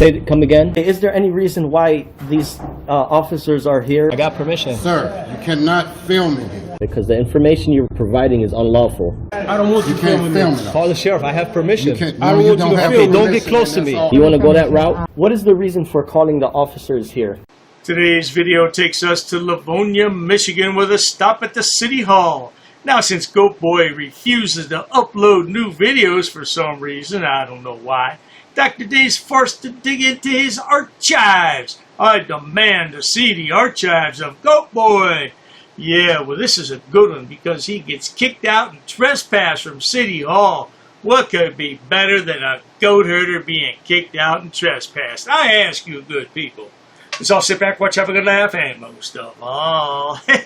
Come again? Is there any reason why these officers are here? I got permission. Sir, you cannot film me here. Because the information you're providing is unlawful. I don't want you filming me. Call the sheriff. I have permission. I don't want you to film me. Don't get close to me. You want to go that route? What is the reason for calling the officers here? Today's video takes us to Livonia, Michigan, with a stop at the City Hall. Now, since GoatBoy refuses to upload new videos for some reason, I don't know why, Dr. Day's forced to dig into his archives. I demand to see the archives of GoatBoy. Yeah, well, this is a good one because he gets kicked out and trespassed from City Hall. What could be better than a goat herder being kicked out and trespassed? I ask you, good people. Let's all sit back, watch, have a good laugh, and most of all, enjoy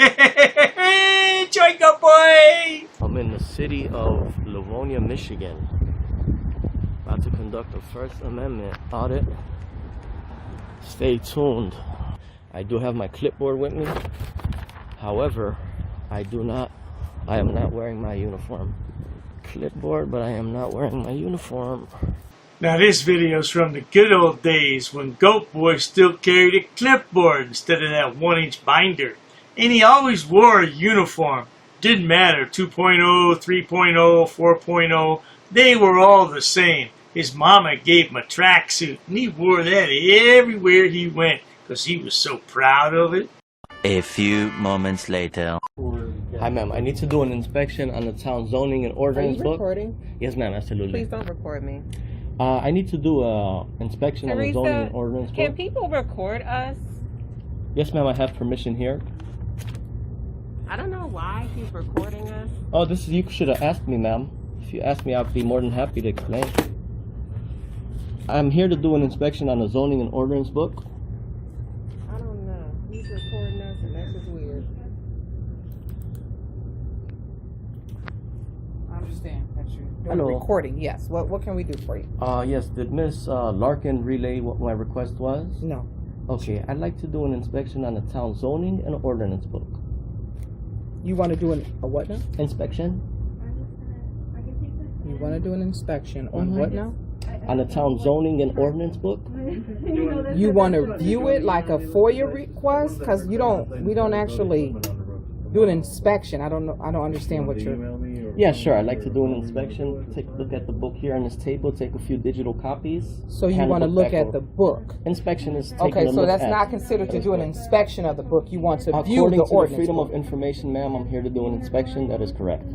GoatBoy! I'm in the city of Livonia, Michigan. About to conduct a First Amendment audit. Stay tuned. I do have my clipboard with me. However, I am not wearing my uniform. Clipboard, but I am not wearing my uniform. Now this video's from the good old days when GoatBoy still carried a clipboard instead of that 1-inch binder. And he always wore a uniform. Didn't matter, 2.0, 3.0, 4.0, they were all the same. His mama gave him a tracksuit and he wore that everywhere he went because he was so proud of it. A few moments later. Hi ma'am, I need to do an inspection on the town zoning and ordinance book. Are you recording? Yes ma'am, absolutely. Please don't record me. I need to do an inspection on the zoning and ordinance book. Can people record us? Yes ma'am, I have permission here. I don't know why he's recording us. Oh, you should have asked me ma'am. If you asked me, I'd be more than happy to explain. I'm here to do an inspection on the zoning and ordinance book. I don't know. He's recording us and that's just weird. I understand that you're doing recording. Yes. What can we do for you? Yes. Did Miss Larkin relay what my request was? No. Okay. I'd like to do an inspection on the town zoning and ordinance book. You want to do a what now? Inspection. You want to do an inspection on what now? On the town zoning and ordinance book. You want to view it like a FOIA request? Because we don't actually do an inspection. I don't know. I don't understand what you're. Yeah, sure. I'd like to do an inspection. Take a look at the book here on this table. Take a few digital copies. So you want to look at the book? Inspection is taking okay. So that's not considered to do an inspection of the book. You want to view the ordinance. According to the Freedom of Information, ma'am, I'm here to do an inspection. That is correct.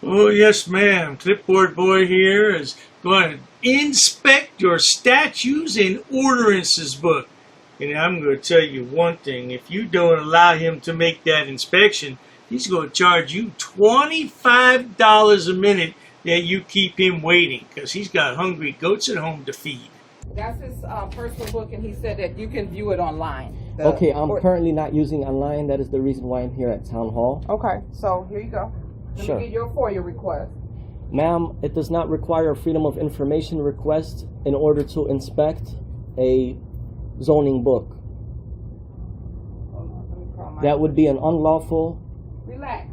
Oh, yes, ma'am. Clipboard boy here is going to inspect your statutes and ordinances book. And I'm going to tell you one thing. If you don't allow him to make that inspection, he's going to charge you $25 a minute that you keep him waiting because he's got hungry goats at home to feed. That's his personal book, and he said that you can view it online. Okay, I'm currently not using online. That is the reason why I'm here at Town Hall. Okay, so here you go. Let me get your FOIA request. Ma'am, it does not require a Freedom of Information request in order to inspect a zoning book. That would be an unlawful... Relax.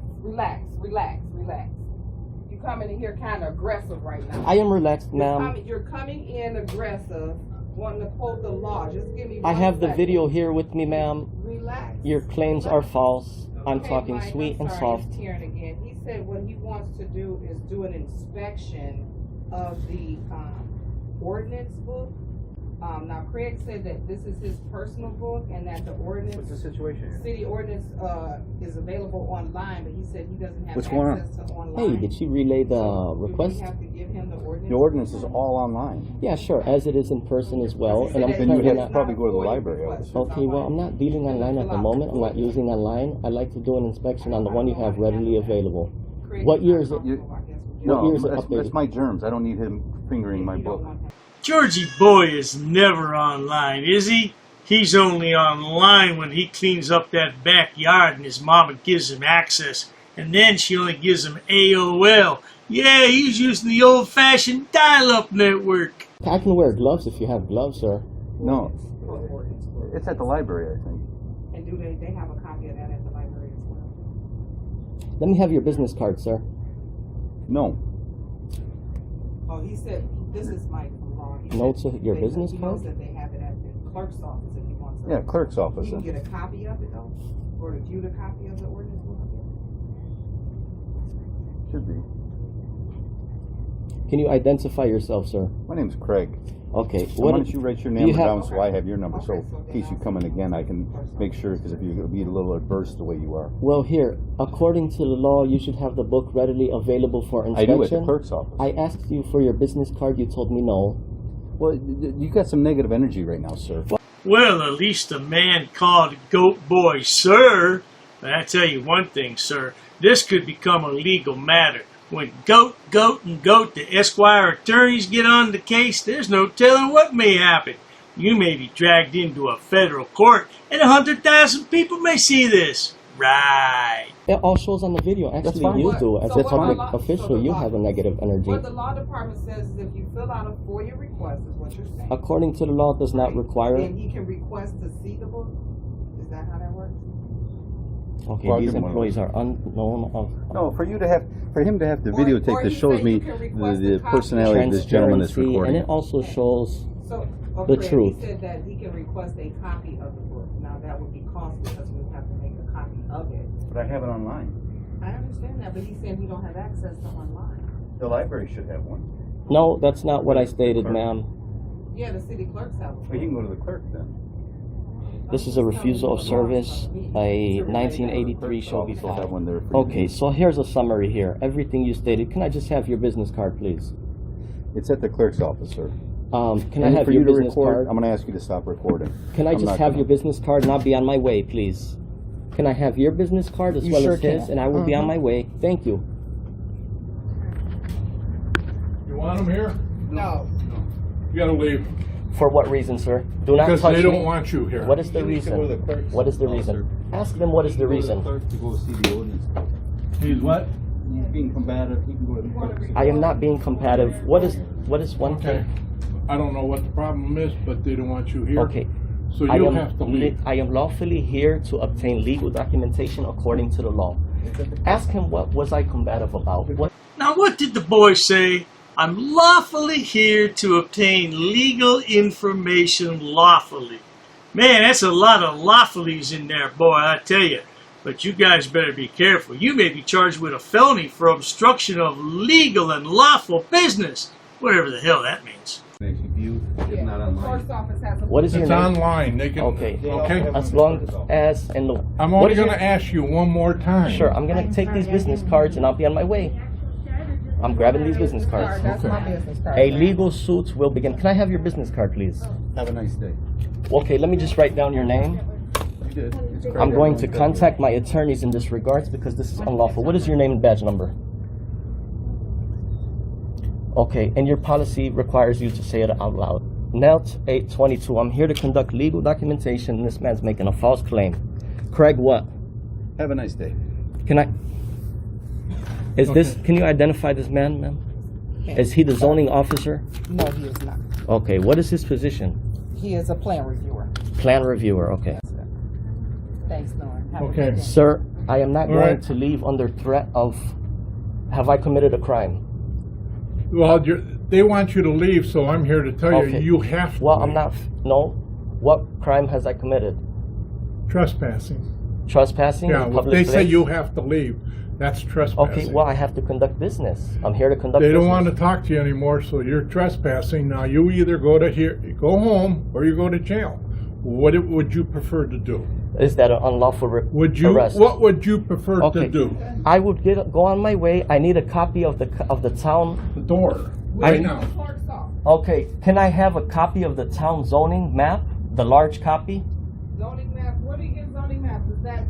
You're coming in here kind of aggressive right now. I am relaxed, ma'am. You're coming in aggressive, wanting to quote the law. Just give me I have the video here with me, ma'am. Relax. Your claims are false. I'm talking Mike, sweet and soft. Again. He said what he wants to do is do an inspection of the ordinance book. Now Craig said that this is his personal book and that the ordinance, what's the situation here? City ordinance is available online, but he said he doesn't have What's going on? access to online. Hey, did she relay the request? Do we have to give him the ordinance? The ordinance is all online. Yeah, sure, as it is in person as well. And I'm Then you currently have to probably go to the library. Okay, well, I'm not dealing online at the moment. I'm not using online. I'd like to do an inspection on the one you have readily available. What year is it? No, that's my germs. I don't need him fingering my book. Georgie Boy is never online, is he? He's only online when he cleans up that backyard and his mama gives him access. And then she only gives him AOL. Yeah, he's using the old-fashioned dial-up network. I can wear gloves if you have gloves, sir. No, it's at the library, I think. And do they have a copy of that at the library as Let me have your business card, sir. No. Oh, he said This is Mike from Law. He No said to your he business knows card? that they have it at the clerk's office if he wants to. Yeah, clerk's office. You can get a copy of it though, or view the copy of the ordinance book. Should be. Can you identify yourself, sir? My name's Craig. Okay. Why don't you write your name you have- down so I have your number, so Okay, so in case you come in again, I can make sure, because if you're going to be a little adverse the way you are. Well, here, according to the law, you should have the book readily available for I inspection. do at the clerk's office. I asked you for your business card. You told me no. Well, you got some negative energy right now, sir. Well, at least a man called GoatBoy, sir. But I tell you one thing, sir. This could become a legal matter. When Goat, the Esquire attorneys get on the case, there's no telling what may happen. You may be dragged into a federal court, and 100,000 people may see this. Right. It all shows on the video. fine. Actually, you do. As So a what public the law- so official, the you law- have a negative energy. What the law department says is if you fill out a FOIA request, is what you're saying. According to the law, it does not require it. Then he can request to see the book. Is that how that works? Okay, Well, I'll these give him one of employees are unknown of No, for him to have the Or videotape that he shows said me you can request the a copy. personality of this gentleman that's transparency, and recording. it also shows So, The Fred, truth. He said that he can request a copy of the book. Now that would be costly because we would have to make a copy of it. But I have it online. I understand that, but he's saying he don't have access to online. The library should have one. no. That's not what I stated, ma'am. Yeah, the city clerks have But you can go to the clerk then. This is a refusal of service. A 1983 shall be Office will have filed. one there for you. Okay, so here's a summary here. Everything you stated. Can I just have your business card, please? It's at the clerk's office, sir. Can I And have for your you to business record, card? I'm going to ask you to stop recording. Can I I'm just not have gonna. your business card and I'll be on my way, please? Can I have your business card as You well sure as his, can. and I will be on my way. Thank you. You want them here? No. You gotta leave, For what reason, sir? Do not because touch they me. don't want you here. What is the You need to go to the reason? clerk's What is the office. reason? Ask them what is the Go to reason. clerk to go see the ordinance. He's what? He's being combative. He can go to the clerk's. I am not being combative. What is one Okay. thing? I don't know what the problem is, but they don't want you here. Okay. So I you am have to leave. I am lawfully here to obtain legal documentation according to the law. Ask him what was I combative about. What? Now, what did the boy say? I'm lawfully here to obtain legal information lawfully. Man, that's a lot of lawfullies in there, boy, I tell you. But you guys better be careful. You may be charged with a felony for obstruction of legal and lawful business. Whatever the hell that means. View, it's not The online. clerk's office has a. What is your It's name? online. They can. Okay. Okay. As long as and the. I'm what only is your- gonna ask you one more time. Sure, I'm gonna take these business cards and I'll be on my way. I'm grabbing these business cards. That's my business card. A legal suit will begin. Can I have your business card, please? Have a nice day. Okay, let me just write down your name. You did. It's Craig. I'm going to contact my attorneys in this regards because this is unlawful. What is your name and badge number? Okay, and your policy requires you to say it out loud. Nelt 822. I'm here to conduct legal documentation and this man's making a false claim. Craig, what? Have a nice day. Can I? Is this? Can you identify this man, ma'am? Is he the zoning officer? No, he is not. Okay. What is his position? He is a plan reviewer. Plan reviewer. Okay. Thanks, Norm. Have a Okay. good day. Sir, I am not All going right. to leave under threat of. Have I committed a crime? Well, they want you to leave, so I'm here to tell Okay. you have to. Well, I'm leave. not. No. What crime has I committed? Trespassing. Trespassing Yeah. in Well, public they say place? you have to leave. That's trespassing. Okay. Well, I have to conduct business. I'm here to conduct. They don't business. want to talk to you anymore, so you're trespassing. Now you either go home, or you go to jail. What would you prefer to do? Is that an unlawful Would you? arrest? What would you prefer Okay. to do? I would go on my way. I need a copy of the town. The door. I- Right now. Clerk's office. Okay. Can I have a copy of the town zoning map? The large copy. Zoning map, where do you get zoning maps? Is that,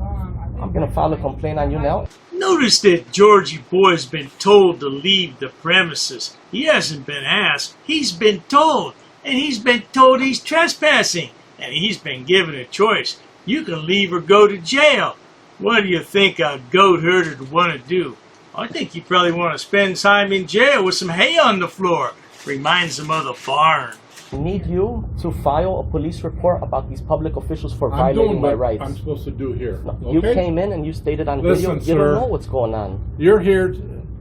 I think I'm gonna that's file a like- complaint on you now. Notice that Georgie Boy's been told to leave the premises. He hasn't been asked. He's been told. And he's been told he's trespassing. And he's been given a choice. You can leave or go to jail. What do you think a goat herder would want to do? I think you probably want to spend time in jail with some hay on the floor. Reminds him of the barn. I need you to file a police report about these public officials for I'm violating doing my what rights. I'm supposed to do here. You Okay? came in and you stated on Listen, video you sir. don't know what's going on. You're here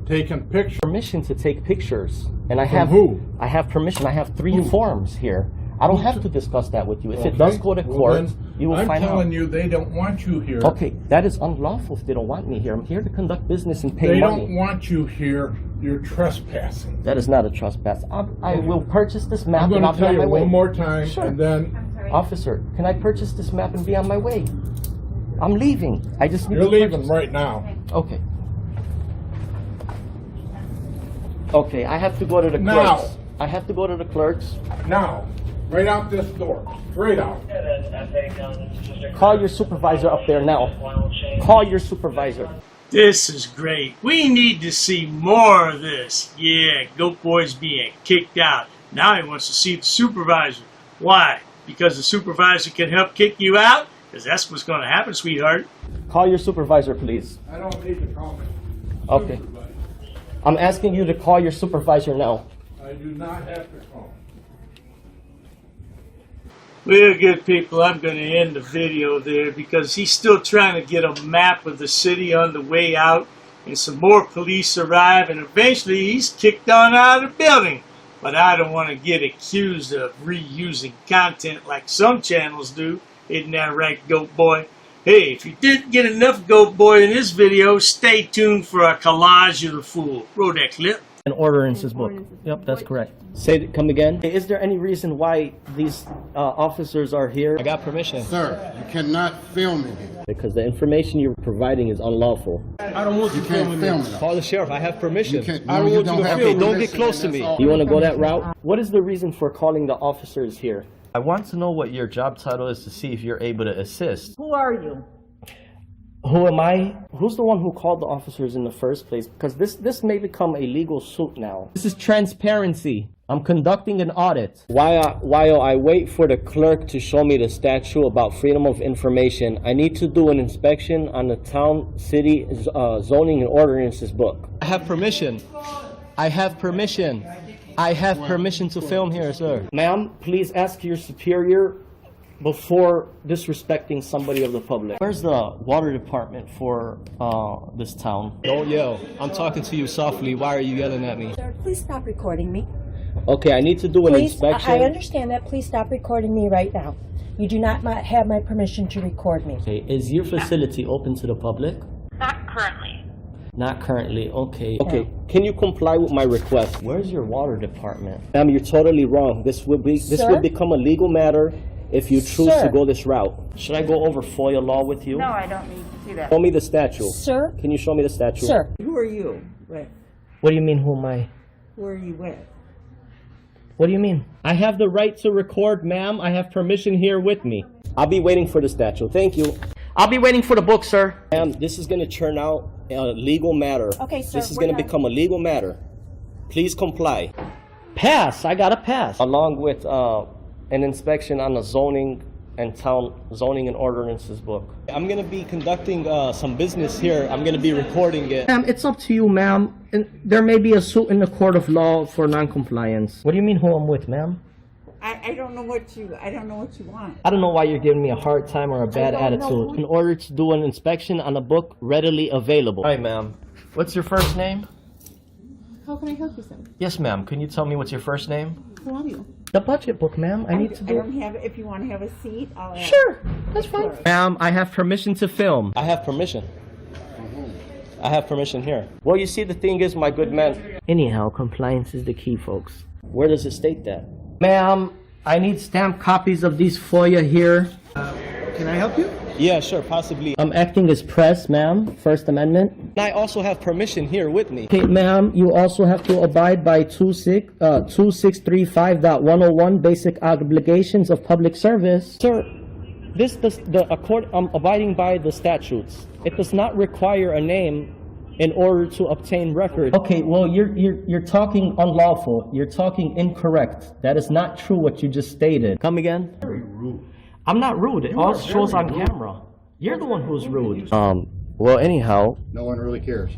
taking pictures. Permission to take pictures. And I From have who? I have permission. I have 3 forms here. I don't have to discuss that with you. If it does go to Well, court, then, you will I'm find telling out. you, they don't want you here. Okay, that is unlawful if they don't want me here. I'm here to conduct business and pay They money. don't want you here. You're trespassing. That is not a trespass. I will purchase this map I'm going and I'll to be tell on you my way. one more time, Sure. and then Officer, can I purchase this map and be on my way? I'm leaving. I just need you're to leaving purchase- right now. Okay. Okay, I have to go to the Now. clerks. I have to go to the clerks. Now, right out this door. Straight out. Call your supervisor up there now. Call your supervisor. This is great. We need to see more of this. Yeah, Goat Boy's being kicked out. Now he wants to see the supervisor. Why? Because the supervisor can help kick you out? Because that's what's going to happen, sweetheart. Call your supervisor, please. I don't need to call me. Okay. I'm asking you to call your supervisor now. I do not have to call. Well, good people, I'm going to end the video there because he's still trying to get a map of the city on the way out, and some more police arrive, and eventually he's kicked on out of the building. But I don't want to get accused of reusing content like some channels do. Isn't that right, Goat Boy? Hey, if you didn't get enough Goat Boy in this video, stay tuned for a collage of the fool. Roll that clip. An ordinances book. Yep, that's correct. Come again. Is there any reason why these officers are here? I got permission. Sir, you cannot film in here. Because the information you're providing is unlawful. I don't want You can't film it. Call the sheriff. I have permission. You can't. I don't you want you don't to have film. Don't permission, get close to and me. that's all. You want to go that route? What is the reason for calling the officers here? I want to know what your job title is to see if you're able to assist. Who are you? Who am I? Who's the one who called the officers in the first place? Because this may become a legal suit now. This is transparency. I'm conducting an audit. While I wait for the clerk to show me the statute about freedom of information, I need to do an inspection on the town, city, zoning and ordinances book. I have permission. I have permission. I have permission to film here, sir. Ma'am, please ask your superior before disrespecting somebody of the public. Where's the water department for this town? Don't yell. I'm talking to you softly. Why are you yelling at me? Sir, please stop recording me. Okay, I need to do an Please, inspection. I understand that. Please stop recording me right now. You do not have my permission to record me. Okay, is your facility open to the public? Not currently. Not currently. Okay. Okay. Can you comply with my request? Where's your water department? Ma'am, you're totally wrong. This will Sir? become a legal matter if you choose Sir? to go this route. Should I go over FOIA law with you? No, I don't need to do that. Show me the statute. Sir? Can you show me the statute? Sir? Who are you? Right. What do you mean, who am I? Who are you with? What do you mean? I have the right to record, ma'am. I have permission here with me. I'll be waiting for the statute. Thank you. I'll be waiting for the book, sir. Ma'am, this is going to turn out a legal matter. Okay, sir, This is we're going to not- become a legal matter. Please comply. Pass. I got to pass. Along with an inspection on the zoning and ordinances book. I'm going to be conducting some business here. I'm going to be recording it. Ma'am, it's up to you, ma'am. And there may be a suit in the court of law for non-compliance. What do you mean who I'm with, ma'am? I don't know what you want. I don't know why you're giving me a hard time or a bad don't know attitude. who- In order to do an inspection on a book readily available. Hi, ma'am. What's your first name? How can I help you, sir? Yes, ma'am. Can you tell me what's your first name? Who are you? The budget book, ma'am. I need to I do don't have, if you want to have a seat, I'll ask. Sure, that's fine. Ma'am, I have permission to film. I have permission. I have permission here. Well, you see, the thing is, my good man. Anyhow, compliance is the key, folks. Where does it state that? Ma'am, I need stamped copies of these FOIA here. Can I help you? Yeah, sure, possibly. I'm acting as press, ma'am. First Amendment. And I also have permission here with me. Okay, ma'am, you also have to abide by 2635.101 basic obligations of public service. Sir, I'm abiding by the statutes. It does not require a name in order to obtain record. Okay, well, you're talking unlawful. You're talking incorrect. That is not true what you just stated. Come again? Very rude. I'm not rude. It all shows on camera. You're the one who's rude. Well, anyhow. No one really cares.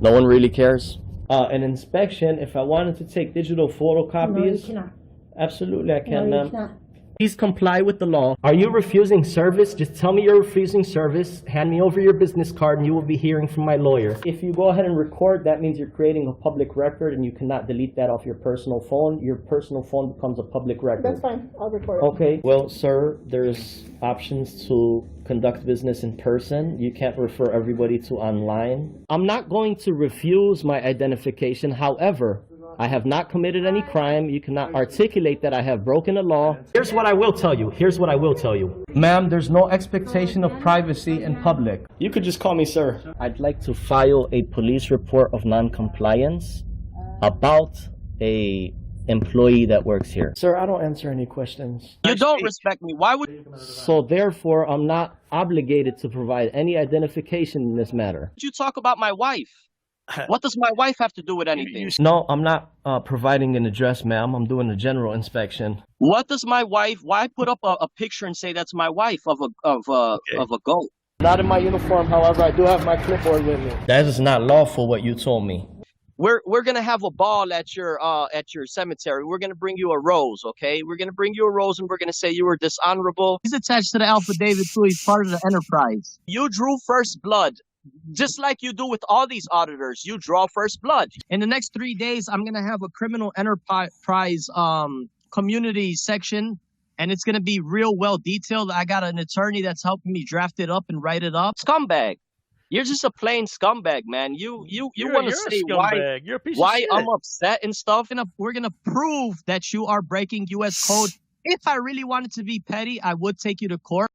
No one really cares? An inspection, if I wanted to take digital photocopies. No, you cannot. Absolutely, I can, No, ma'am. you cannot. Please comply with the law. Are you refusing service? Just tell me you're refusing service. Hand me over your business card and you will be hearing from my lawyer. If you go ahead and record, that means you're creating a public record and you cannot delete that off your personal phone. Your personal phone becomes a public record. That's fine. I'll record it. Okay. Well, sir, there's options to conduct business in person. You can't refer everybody to online. I'm not going to refuse my identification. However, I have not committed any crime. You cannot articulate that I have broken the law. Here's what I will tell you. Here's what I will tell you. Ma'am, there's no expectation of privacy in public. You could just call me sir. I'd like to file a police report of non-compliance about a employee that works here. Sir, I don't answer any questions. You don't respect me. Why would So therefore, I'm not obligated to provide any identification in this matter. you talk about my wife? What does my wife have to do with anything? No, I'm not providing an address, ma'am. I'm doing a general inspection. What does my wife? Why put up a picture and say that's my wife of a goat? Not in my uniform, however, I do have my clipboard with me. That is not lawful what you told me. We're gonna have a ball at your cemetery. We're gonna bring you a rose, okay? We're gonna bring you a rose and we're gonna say you were dishonorable. He's attached to the affidavit too. He's part of the enterprise. You drew first blood. Just like you do with all these auditors, you draw first blood. In the next 3 days, I'm gonna have a criminal enterprise community section, and it's gonna be real well detailed. I got an attorney that's helping me draft it up and write it up. Scumbag, you're just a plain scumbag, man. You want to say why I'm upset and stuff, and we're gonna prove that you are breaking U.S. code. If I really wanted to be petty, I would take you to court.